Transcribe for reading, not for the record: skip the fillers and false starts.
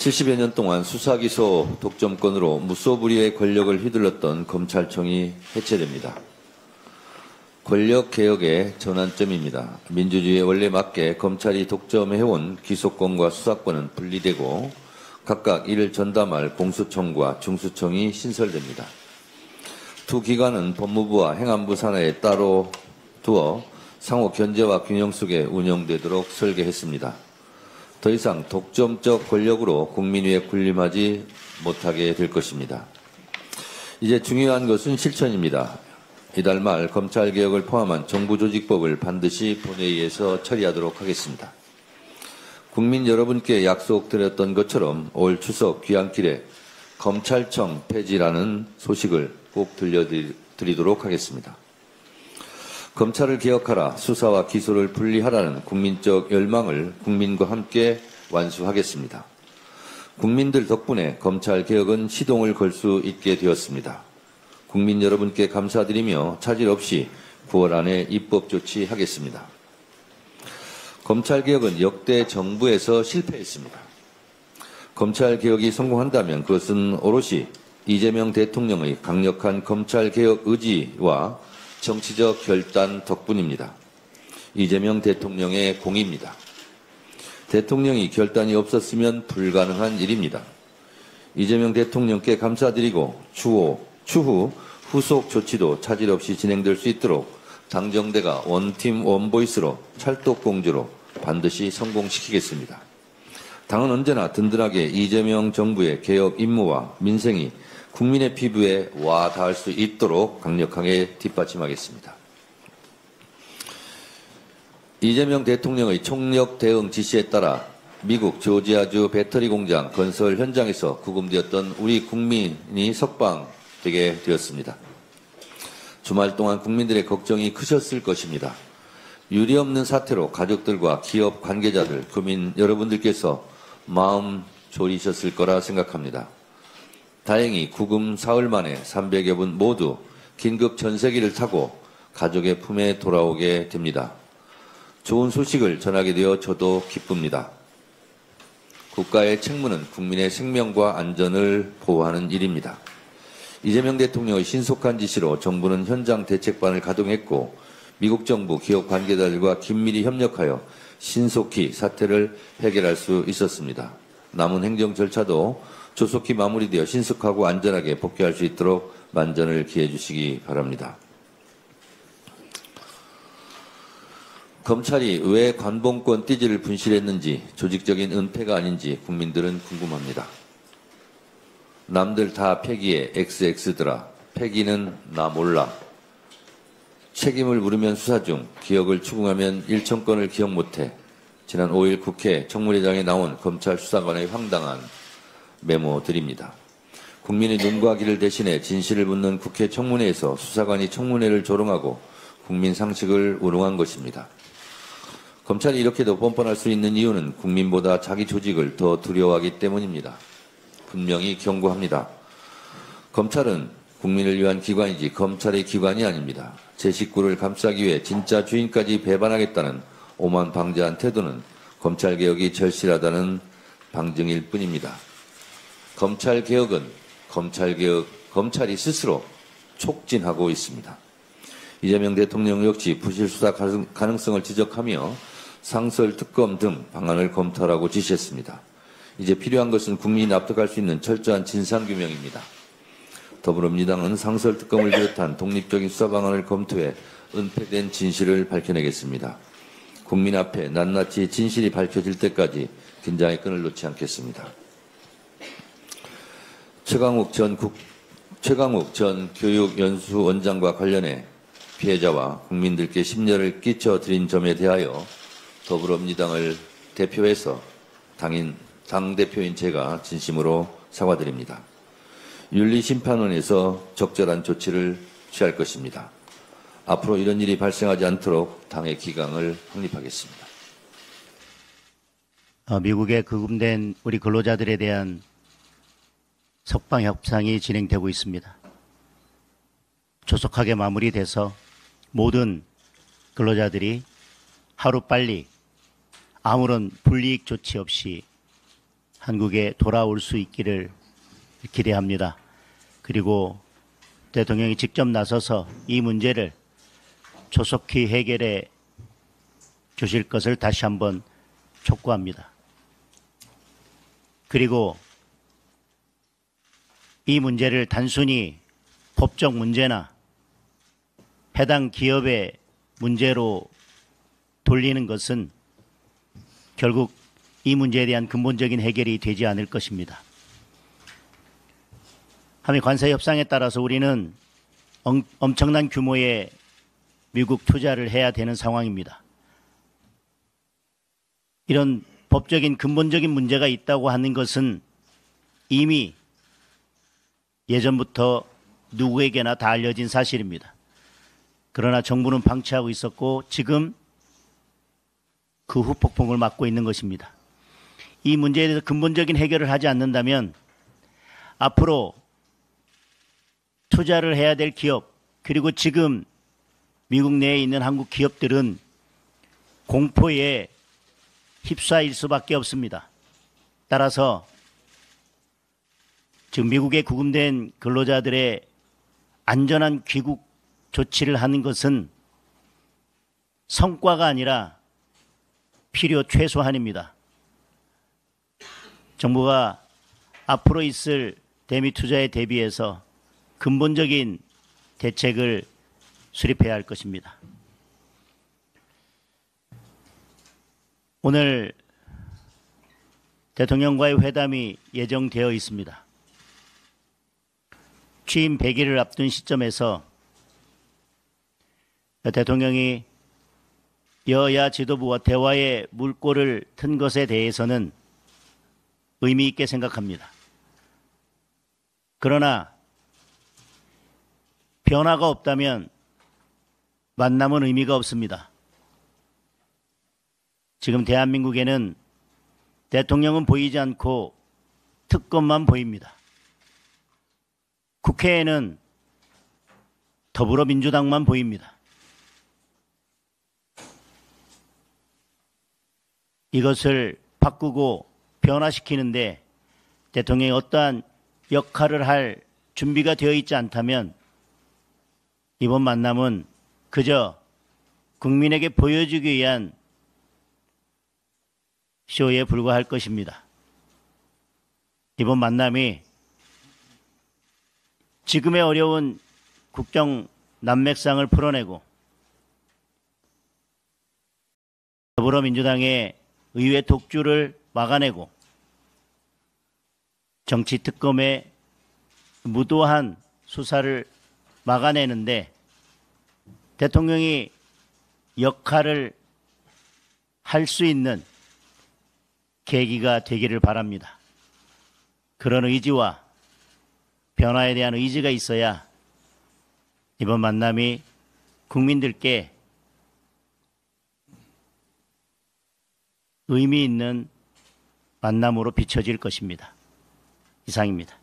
70여 년 동안 수사기소 독점권으로 무소불위의 권력을 휘둘렀던 검찰청이 해체됩니다. 권력개혁의 전환점입니다. 민주주의에 원래 맞게 검찰이 독점해온 기소권과 수사권은 분리되고 각각 이를 전담할 공수처과 중수청이 신설됩니다. 두 기관은 법무부와 행안부 산하에 따로 두어 상호 견제와 균형 속에 운영되도록 설계했습니다. 더 이상 독점적 권력으로 국민 위에 군림하지 못하게 될 것입니다. 이제 중요한 것은 실천입니다. 이달 말 검찰개혁을 포함한 정부조직법을 반드시 본회의에서 처리하도록 하겠습니다. 국민 여러분께 약속드렸던 것처럼 올 추석 귀향길에 검찰청 폐지라는 소식을 꼭 들려드리도록 하겠습니다. 검찰을 개혁하라, 수사와 기소를 분리하라는 국민적 열망을 국민과 함께 완수하겠습니다. 국민들 덕분에 검찰개혁은 시동을 걸 수 있게 되었습니다. 국민 여러분께 감사드리며 차질 없이 9월 안에 입법 조치하겠습니다. 검찰개혁은 역대 정부에서 실패했습니다. 검찰개혁이 성공한다면 그것은 오롯이 이재명 대통령의 강력한 검찰개혁 의지와 정치적 결단 덕분입니다. 이재명 대통령의 공입니다. 대통령이 결단이 없었으면 불가능한 일입니다. 이재명 대통령께 감사드리고 추후 후속 조치도 차질 없이 진행될 수 있도록 당정대가 원팀 원보이스로 찰떡공주로 반드시 성공시키겠습니다. 당은 언제나 든든하게 이재명 정부의 개혁 임무와 민생이 국민의 피부에 와 닿을 수 있도록 강력하게 뒷받침하겠습니다. 이재명 대통령의 총력 대응 지시에 따라 미국 조지아주 배터리 공장 건설 현장에서 구금되었던 우리 국민이 석방되게 되었습니다. 주말 동안 국민들의 걱정이 크셨을 것입니다. 유례없는 사태로 가족들과 기업 관계자들, 국민 여러분들께서 마음 졸이셨을 거라 생각합니다. 다행히 구금 사흘 만에 300여 분 모두 긴급 전세기를 타고 가족의 품에 돌아오게 됩니다. 좋은 소식을 전하게 되어 저도 기쁩니다. 국가의 책무는 국민의 생명과 안전을 보호하는 일입니다. 이재명 대통령의 신속한 지시로 정부는 현장 대책반을 가동했고 미국 정부 기업 관계자들과 긴밀히 협력하여 신속히 사태를 해결할 수 있었습니다. 남은 행정 절차도 조속히 마무리되어 신속하고 안전하게 복귀할 수 있도록 만전을 기해 주시기 바랍니다. 검찰이 왜 관봉권 띠지를 분실했는지 조직적인 은폐가 아닌지 국민들은 궁금합니다. 남들 다 패기에 XX더라. 패기는 나 몰라. 책임을 물으면 수사 중, 기억을 추궁하면 1천건을 기억 못해. 지난 5일 국회 청문회장에 나온 검찰 수사관의 황당한 메모들입니다. 국민의 눈과 귀를 대신해 진실을 묻는 국회 청문회에서 수사관이 청문회를 조롱하고 국민 상식을 우롱한 것입니다. 검찰이 이렇게도 뻔뻔할 수 있는 이유는 국민보다 자기 조직을 더 두려워하기 때문입니다. 분명히 경고합니다. 검찰은 국민을 위한 기관이지 검찰의 기관이 아닙니다. 제 식구를 감싸기 위해 진짜 주인까지 배반하겠다는 오만방자한 태도는 검찰개혁이 절실하다는 방증일 뿐입니다. 검찰개혁은 검찰이 스스로 촉진하고 있습니다. 이재명 대통령 역시 부실수사 가능성을 지적하며 상설특검 등 방안을 검토하라고 지시했습니다. 이제 필요한 것은 국민이 납득할 수 있는 철저한 진상규명입니다. 더불어민주당은 상설특검을 비롯한 독립적인 수사 방안을 검토해 은폐된 진실을 밝혀내겠습니다. 국민 앞에 낱낱이 진실이 밝혀질 때까지 긴장의 끈을 놓지 않겠습니다. 최강욱 전 교육연수원장과 관련해 피해자와 국민들께 심려를 끼쳐드린 점에 대하여 더불어민주당을 대표해서 당대표인 제가 진심으로 사과드립니다. 윤리심판원에서 적절한 조치를 취할 것입니다. 앞으로 이런 일이 발생하지 않도록 당의 기강을 확립하겠습니다. 미국에 구금된 우리 근로자들에 대한 석방 협상이 진행되고 있습니다. 조속하게 마무리돼서 모든 근로자들이 하루빨리 아무런 불이익 조치 없이 한국에 돌아올 수 있기를 기대합니다. 그리고 대통령이 직접 나서서 이 문제를 조속히 해결해 주실 것을 다시 한번 촉구합니다. 그리고 이 문제를 단순히 법적 문제나 해당 기업의 문제로 돌리는 것은 결국 이 문제에 대한 근본적인 해결이 되지 않을 것입니다. 한미 관세 협상에 따라서 우리는 엄청난 규모의 미국 투자를 해야 되는 상황입니다. 이런 법적인 근본적인 문제가 있다고 하는 것은 이미 예전부터 누구에게나 다 알려진 사실입니다. 그러나 정부는 방치하고 있었고 지금 그 후폭풍을 맞고 있는 것입니다. 이 문제에 대해서 근본적인 해결을 하지 않는다면 앞으로 투자를 해야 될 기업, 그리고 지금 미국 내에 있는 한국 기업들은 공포에 휩싸일 수밖에 없습니다. 따라서 지금 미국에 구금된 근로자들의 안전한 귀국 조치를 하는 것은 성과가 아니라 필요 최소한입니다. 정부가 앞으로 있을 대미 투자에 대비해서 근본적인 대책을 수립해야 할 것입니다. 오늘 대통령과의 회담이 예정되어 있습니다. 취임 100일을 앞둔 시점에서 대통령이 여야 지도부와 대화의 물꼬를 튼 것에 대해서는 의미 있게 생각합니다. 그러나 변화가 없다면 만남은 의미가 없습니다. 지금 대한민국에는 대통령은 보이지 않고 특검만 보입니다. 국회에는 더불어민주당만 보입니다. 이것을 바꾸고 변화시키는데 대통령이 어떠한 역할을 할 준비가 되어 있지 않다면 이번 만남은 그저 국민에게 보여주기 위한 쇼에 불과할 것입니다. 이번 만남이 지금의 어려운 국정 난맥상을 풀어내고 더불어민주당의 의회 독주를 막아내고 정치 특검의 무도한 수사를 막아내는데 대통령이 역할을 할 수 있는 계기가 되기를 바랍니다. 그런 의지와 변화에 대한 의지가 있어야 이번 만남이 국민들께 의미 있는 만남으로 비춰질 것입니다. 이상입니다.